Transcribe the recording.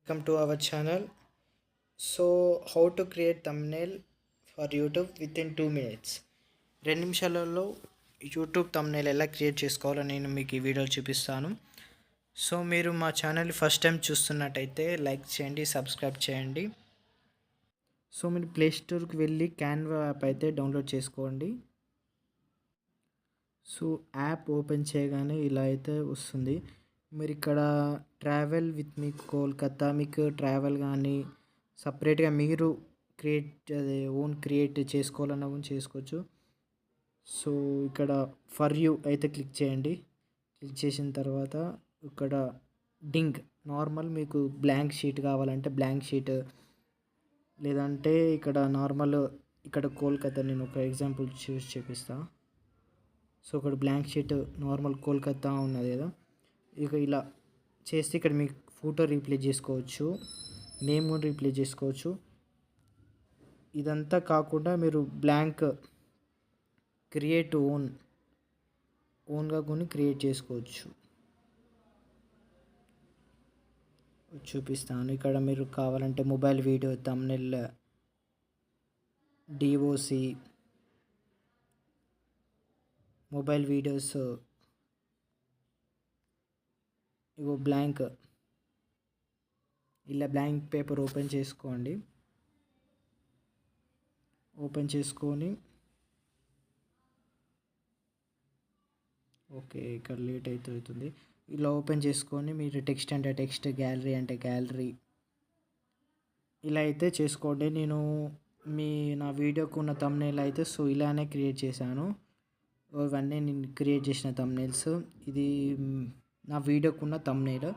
Welcome to our channel. So, how to create thumbnail for YouTube within 2 minutes. 2 నిమిషాలలో YouTube thumbnail ఎలా create చేసుకోవాలో నేను మీకు ఈ వీడియోలో చూపిస్తాను. సో మీరు మా ఛానల్ ఫస్ట్ టైం చూస్తున్నట్టయితే లైక్ చేయండి, సబ్స్క్రైబ్ చేయండి. సో మీరు ప్లే స్టోర్కి వెళ్ళి క్యాన్వా యాప్ అయితే డౌన్లోడ్ చేసుకోండి. సో యాప్ ఓపెన్ చేయగానే ఇలా అయితే వస్తుంది. మీరు ఇక్కడ ట్రావెల్ విత్ మీ కోల్కతా మీకు ట్రావెల్ కానీ సపరేట్గా మీరు ఓన్ క్రియేట్ చేసుకోవాలన్నా కూడా చేసుకోవచ్చు. సో ఇక్కడ ఫర్ యూ అయితే క్లిక్ చేయండి. క్లిక్ చేసిన తర్వాత ఇక్కడ డింగ్ నార్మల్ మీకు బ్లాంక్ షీట్ కావాలంటే బ్లాంక్ షీట్, లేదంటే ఇక్కడ నార్మల్ ఇక్కడ కోల్కతా నేను ఒక ఎగ్జాంపుల్ చూసి చూపిస్తాను. సో ఇక్కడ బ్లాంక్ షీట్ నార్మల్ కోల్కతా ఉన్నది కదా, ఇక ఇలా చేస్తే ఇక్కడ మీకు ఫోటో రీప్లేస్ చేసుకోవచ్చు, నేమ్ కూడా రీప్లేస్ చేసుకోవచ్చు. ఇదంతా కాకుండా మీరు బ్లాంక్ క్రియేట్ ఓన్గా కొన్ని క్రియేట్ చేసుకోవచ్చు. చూపిస్తాను. ఇక్కడ మీరు కావాలంటే mobile video thumbnail, DOC, mobile videos, ఇగో బ్లాంక్, ఇలా బ్లాంక్ పేపర్ ఓపెన్ చేసుకోండి. ఓపెన్ చేసుకొని ఓకే ఇక్కడ లేట్ అవుతుంది. ఇలా ఓపెన్ చేసుకొని మీరు టెక్స్ట్ అంటే టెక్స్ట్, గ్యాలరీ అంటే గ్యాలరీ, ఇలా అయితే చేసుకోండి. నేను నా వీడియోకు ఉన్న థంబ్నెయిల్ అయితే సో ఇలానే క్రియేట్ చేశాను. ఇవన్నీ నేను క్రియేట్ చేసిన థంబ్నెయిల్స్. ఇది నా వీడియోకు ఉన్న థంబ్నెయిల్.